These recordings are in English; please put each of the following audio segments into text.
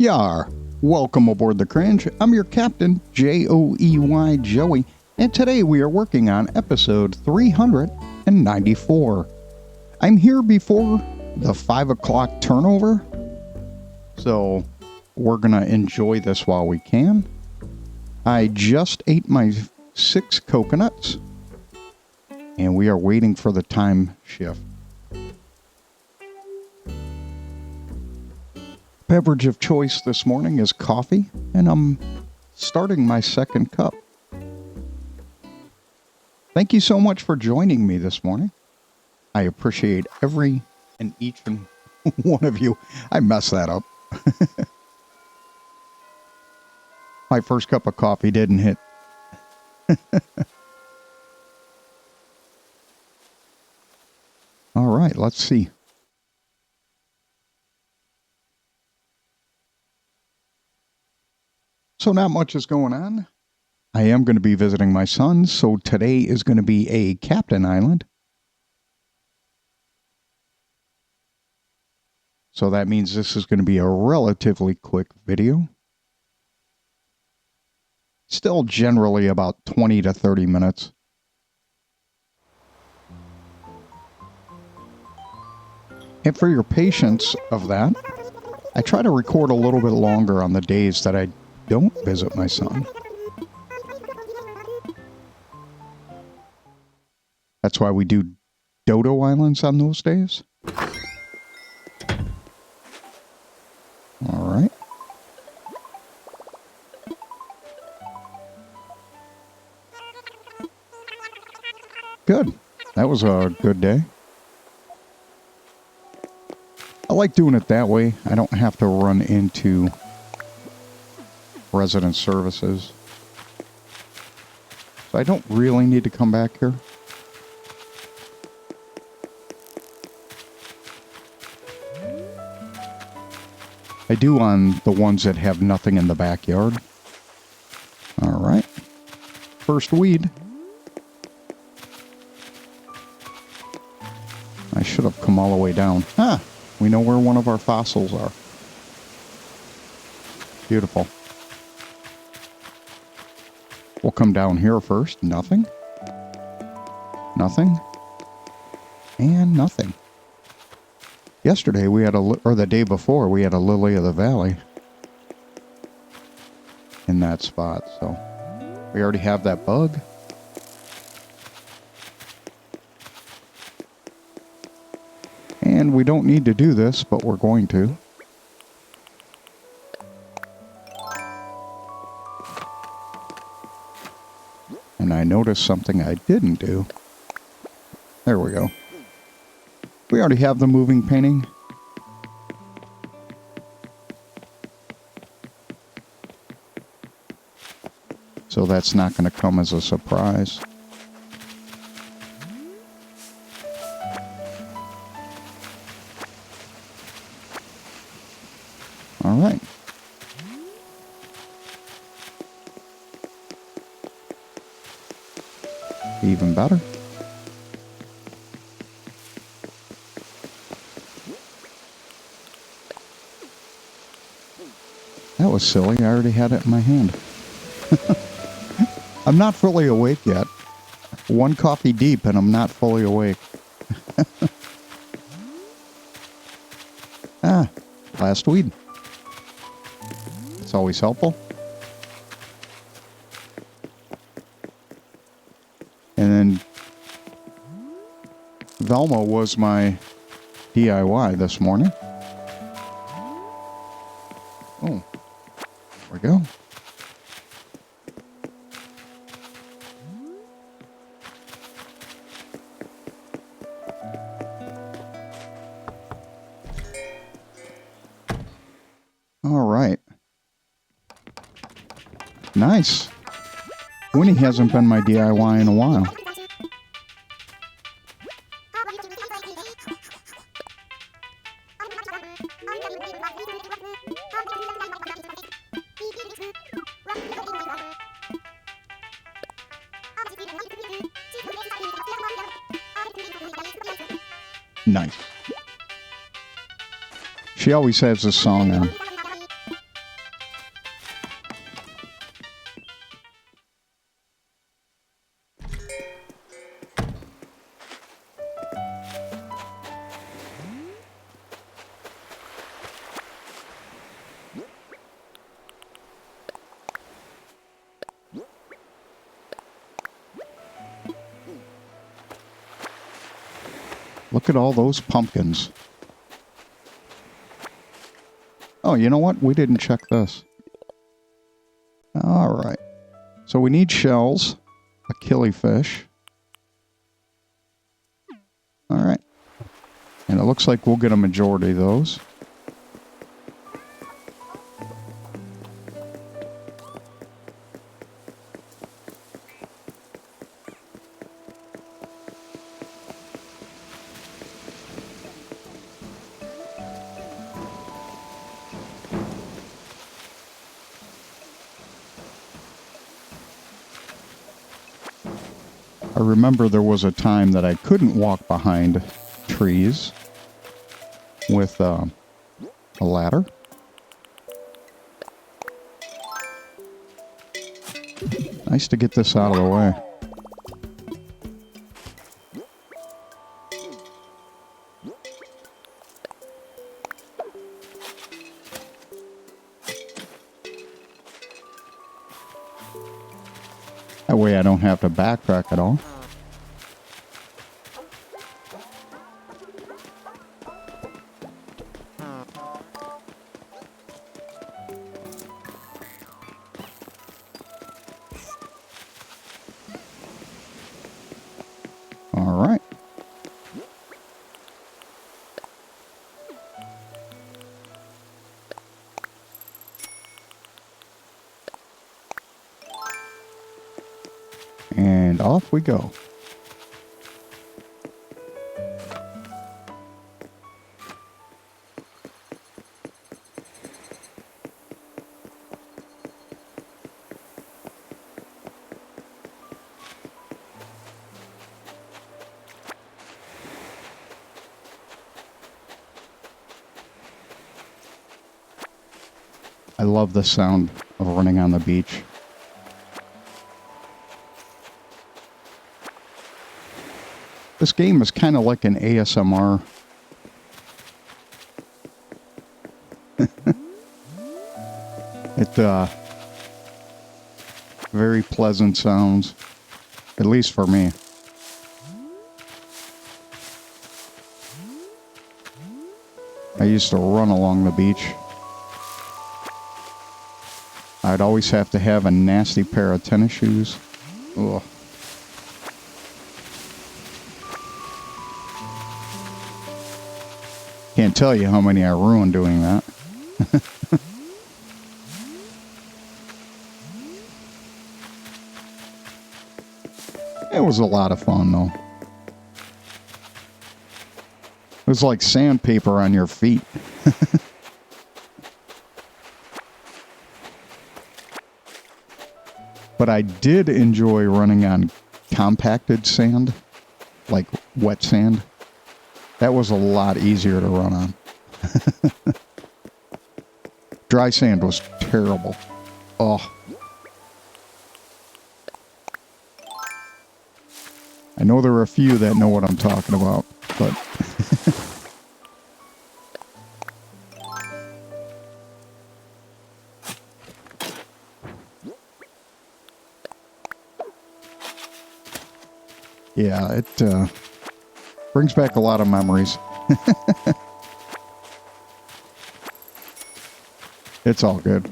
Yar! Welcome aboard the Cringe. I'm your captain, Joey Joey, and today we are working on episode 394. I'm here before the 5 o'clock turnover, so we're gonna enjoy this while we can. I just ate my 6 coconuts, and we are waiting for the time shift. Beverage of choice this morning is coffee, and I'm starting my second cup. Thank you so much for joining me this morning. I appreciate every and each and one of you. I messed that up. My first cup of coffee didn't hit. All right, let's see. So not much is going on. I am going to be visiting my son, so today is going to be a Captain Island. So that means this is going to be a relatively quick video. Still generally about 20 to 30 minutes. And for your patience of that, I try to record a little bit longer on the days that I don't visit my son. That's why we do Dodo Islands on those days. All right. Good. That was a good day. I like doing it that way. I don't have to run into resident services. So I don't really need to come back here. I do on the ones that have nothing in the backyard. All right. First weed. I should have come all the way down. Ah, we know where one of our fossils are. Beautiful. We'll come down here first. Nothing. Nothing. And nothing. Yesterday we had or the day before, we had a lily of the valley in that spot. So we already have that bug. And we don't need to do this, but we're going to. And I noticed something I didn't do. There we go. We already have the moving painting. So that's not going to come as a surprise. All right. Even better. That was silly. I already had it in my hand. I'm not fully awake yet. 1 coffee deep and I'm not fully awake. Last weed. It's always helpful. And then Velma was my DIY this morning. Oh, there we go. All right. Nice. Winnie hasn't been my DIY in a while. Nice. She always has a song on. Look at all those pumpkins. Oh, you know what? We didn't check this. All right. So we need shells, a killifish. All right. And it looks like we'll get a majority of those. I remember there was a time that I couldn't walk behind trees with a ladder. Nice to get this out of the way. That way I don't have to backtrack at all. All right. And off we go. I love the sound of running on the beach. This game is kind of like an ASMR. Very pleasant sounds, at least for me. I used to run along the beach. I'd always have to have a nasty pair of tennis shoes. Ugh. Can't tell you how many I ruined doing that. It was a lot of fun, though. It was like sandpaper on your feet. But I did enjoy running on compacted sand, like wet sand. That was a lot easier to run on. Dry sand was terrible. Oh. I know there are a few that know what I'm talking about, but... yeah, it brings back a lot of memories. It's all good.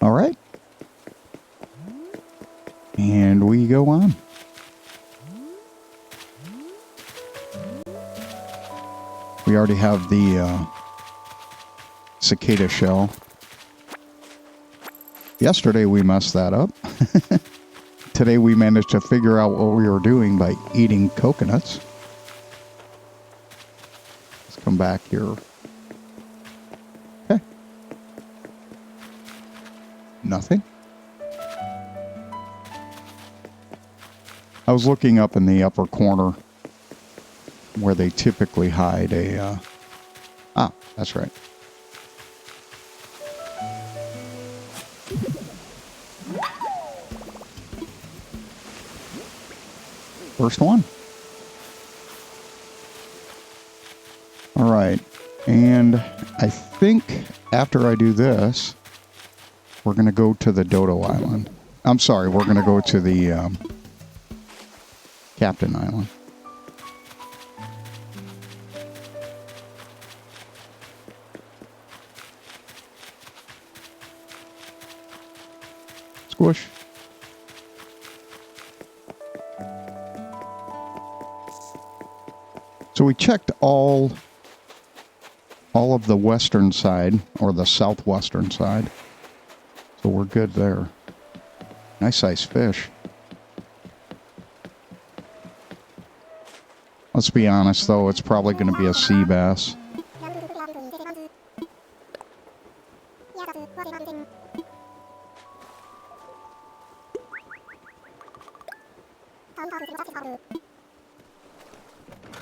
All right. And we go on. We already have the cicada shell. Yesterday we messed that up. Today we managed to figure out what we were doing by eating coconuts. Let's come back here. Okay. Nothing. I was looking up in the upper corner where they typically hide a... that's right. First one. All right. And I think after I do this, We're going to go to the Dodo Island. I'm sorry, we're going to go to the Captain Island. Squish. So we checked all of the western side, or the southwestern side. So we're good there. Nice size fish. Let's be honest though, it's probably going to be a sea bass.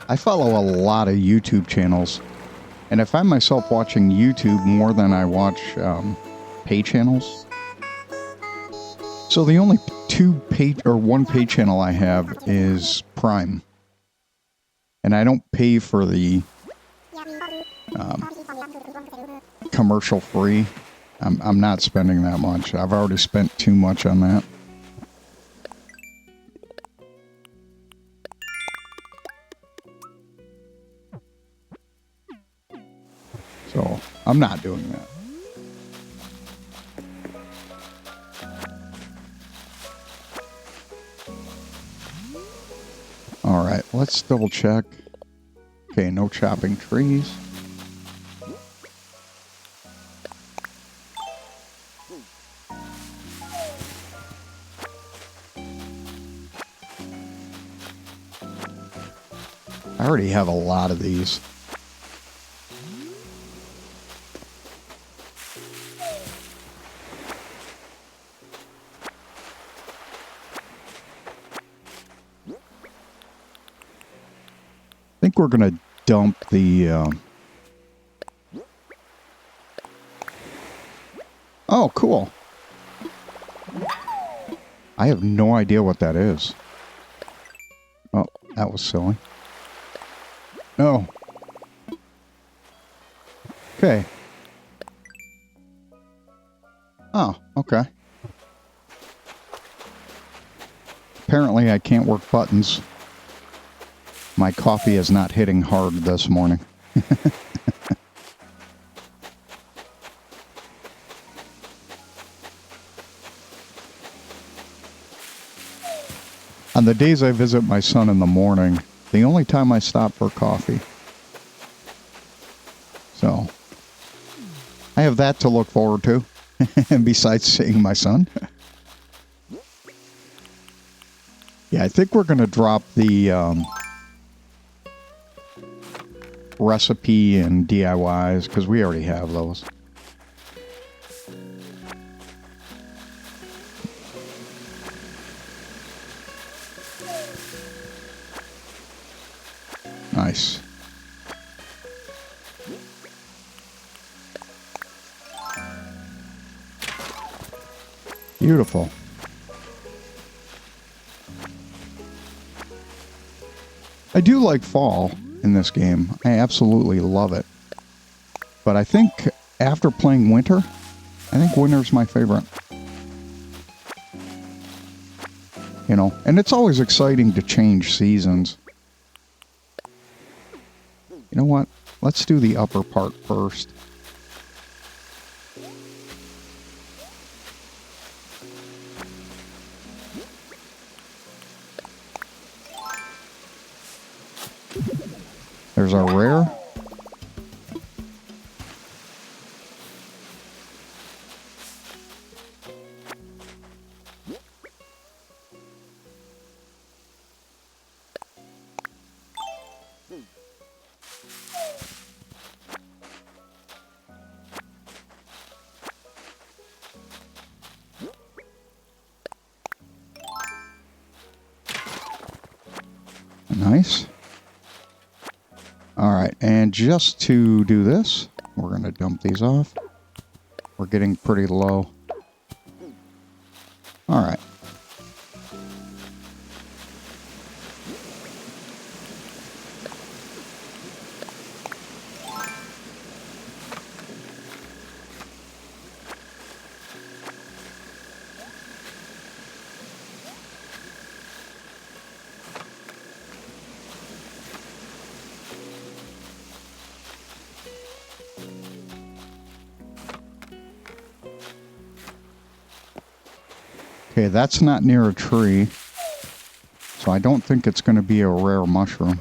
I follow a lot of YouTube channels, and I find myself watching YouTube more than I watch pay channels. So the only one pay channel I have is Prime, and I don't pay for the commercial free. I'm not spending that much. I've already spent too much on that. So I'm not doing that. All right, let's double check. Okay, no chopping trees. I already have a lot of these. I think we're going to dump the... Oh, cool. I have no idea what that is. Oh, that was silly. No. Okay. Oh, okay. Apparently I can't work buttons. My coffee is not hitting hard this morning. On the days I visit my son in the morning, the only time I stop for coffee. So, I have that to look forward to, and besides seeing my son. Yeah, I think we're going to drop the recipe and DIYs, because we already have those. Nice. Beautiful. I do like fall in this game. I absolutely love it. But I think after playing winter, I think winter's my favorite. You know, and it's always exciting to change seasons. You know what? Let's do the upper part first. There's our rare. Nice. All right, and just to do this, we're going to dump these off. We're getting pretty low. All right. Okay, that's not near a tree. So I don't think it's going to be a rare mushroom.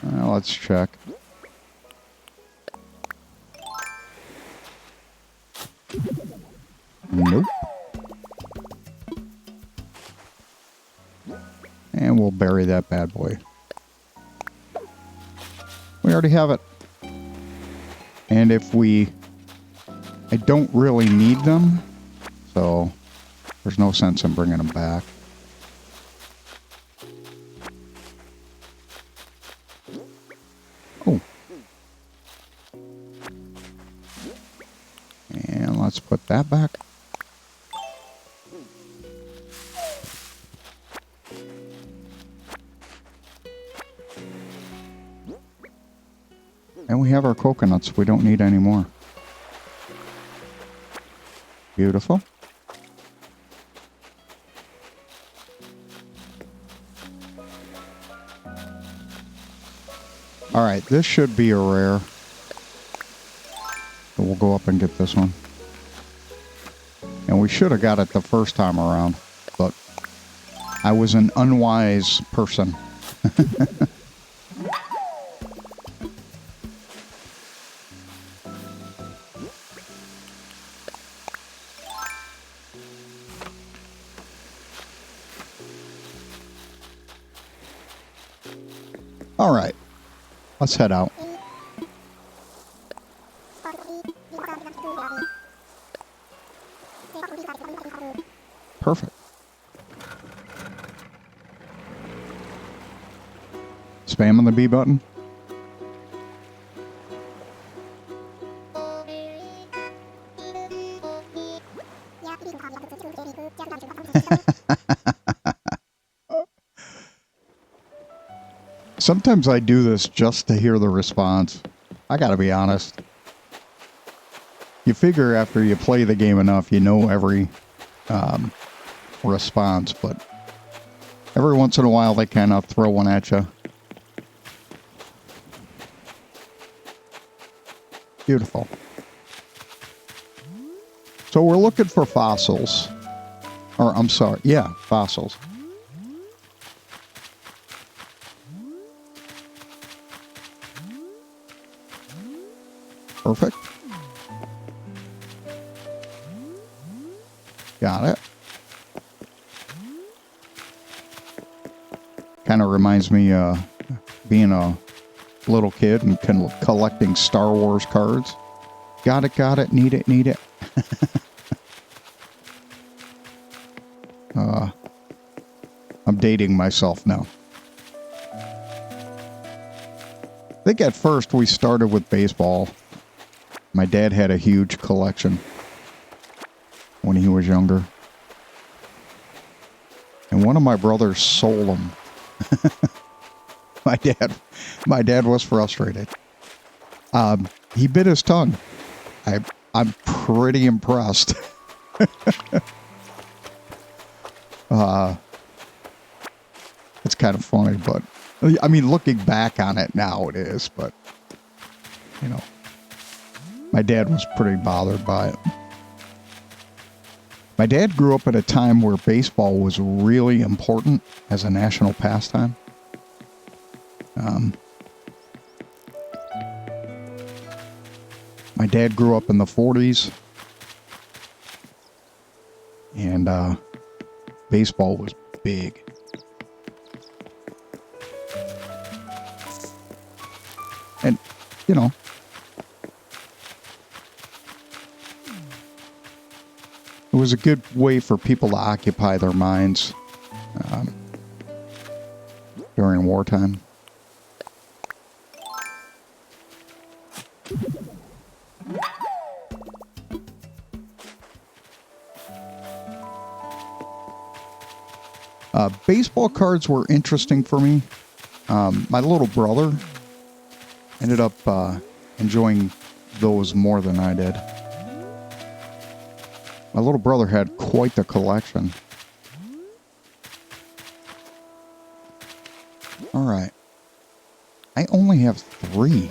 Let's check. Nope. And we'll bury that bad boy. We already have it. And if I don't really need them, so there's no sense in bringing them back. Oh. And let's put that back. And we have our coconuts. We don't need any more. Beautiful. All right, this should be a rare. So we'll go up and get this one. And we should have got it the first time around, but I was an unwise person. All right, let's head out. Perfect. Spamming the B button. Sometimes I do this just to hear the response. I gotta be honest. You figure after you play the game enough, you know every response, but every once in a while they kind of throw one at you. Beautiful. So we're looking for fossils. Or, I'm sorry, yeah, fossils. Perfect. Got it. Kind of reminds me being a little kid and collecting Star Wars cards. Got it, need it. I'm dating myself now. I think at first we started with baseball. My dad had a huge collection when he was younger. And one of my brothers sold them. My dad was frustrated. He bit his tongue. I'm pretty impressed. It's kind of funny, but I mean, looking back on it now, it is, but you know, my dad was pretty bothered by it. My dad grew up at a time where baseball was really important as a national pastime. My dad grew up in the 40s, and baseball was big. And, you know, it was a good way for people to occupy their minds during wartime. Baseball cards were interesting for me. My little brother ended up enjoying those more than I did. My little brother had quite the collection. All right. I only have 3.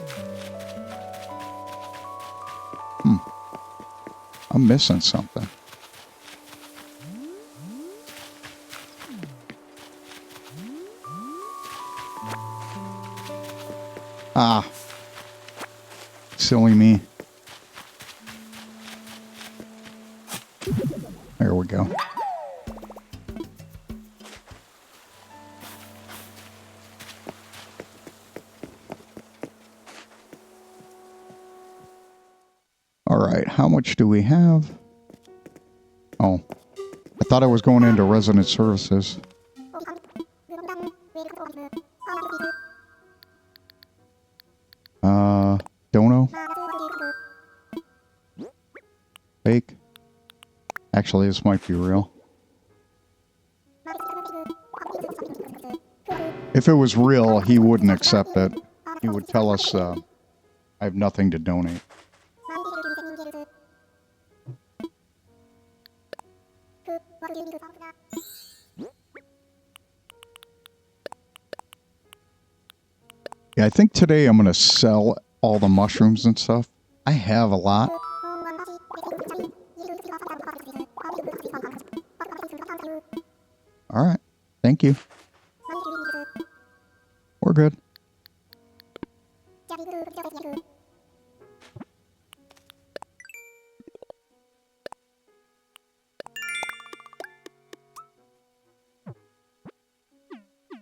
I'm missing something. Ah. Silly me. There we go. All right, how much do we have? Oh, I thought I was going into resident services. Dono? Fake? Actually, this might be real. If it was real, he wouldn't accept it. He would tell us, I have nothing to donate. Yeah, I think today I'm going to sell all the mushrooms and stuff. I have a lot. All right. Thank you. We're good.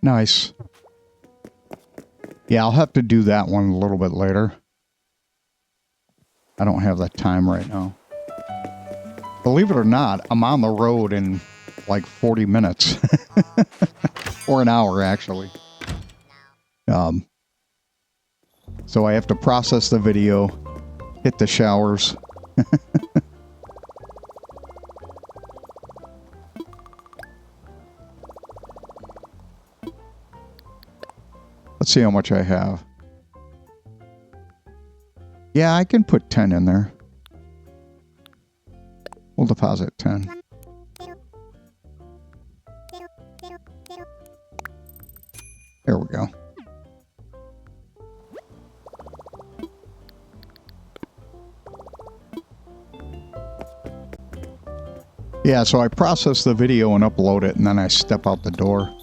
Nice. Yeah, I'll have to do that one a little bit later. I don't have that time right now. Believe it or not, I'm on the road in like 40 minutes. Or an hour, actually. So I have to process the video, hit the showers. Let's see how much I have. Yeah, I can put 10 in there. We'll deposit 10. There we go. Yeah, so I process the video and upload it, and then I step out the door.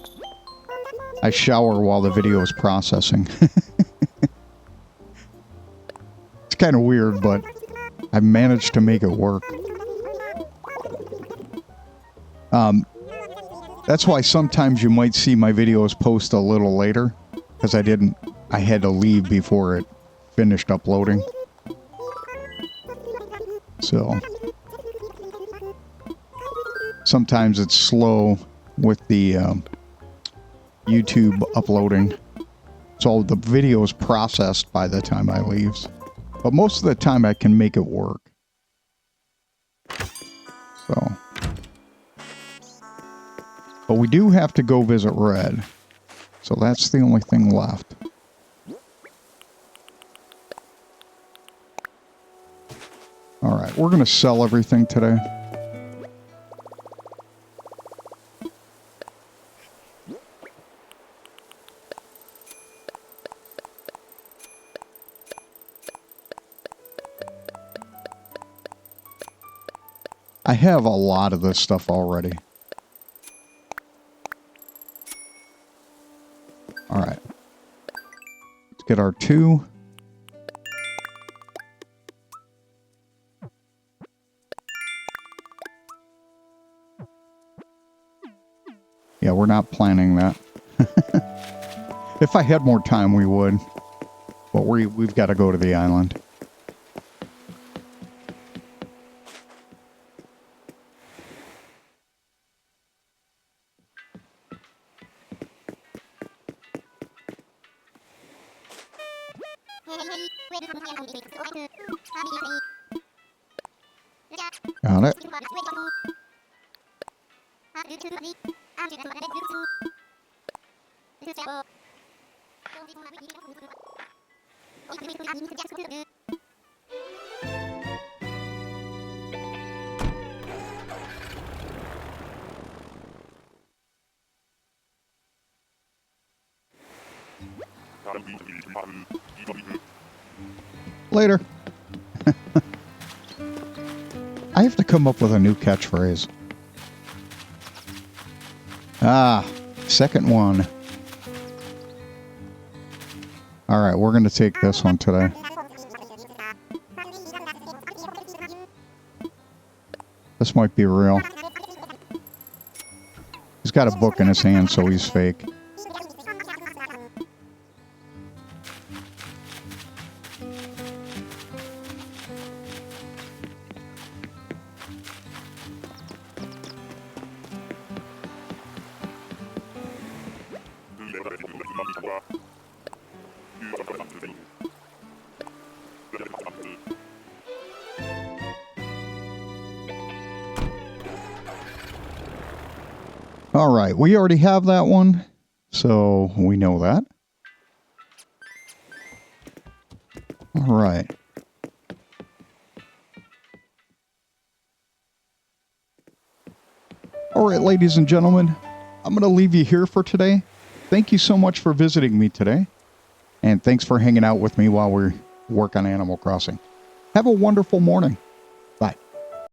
I shower while the video is processing. It's kind of weird, but I managed to make it work. That's why sometimes you might see my videos post a little later, because I had to leave before it finished uploading. So sometimes it's slow with the YouTube uploading. So the video is processed by the time I leave. But most of the time I can make it work. So. But we do have to go visit Red. So that's the only thing left. Alright, we're going to sell everything today. I have a lot of this stuff already. Alright. Let's get our 2. Yeah, we're not planning that. If I had more time, we would. But we've got to go to the island. Got it. Later. I have to come up with a new catchphrase. Ah, second one. All right, we're going to take this one today. This might be real. He's got a book in his hand, so he's fake. All right, we already have that one, so we know that. All right. All right, ladies and gentlemen, I'm going to leave you here for today. Thank you so much for visiting me today, and thanks for hanging out with me while we work on Animal Crossing. Have a wonderful morning.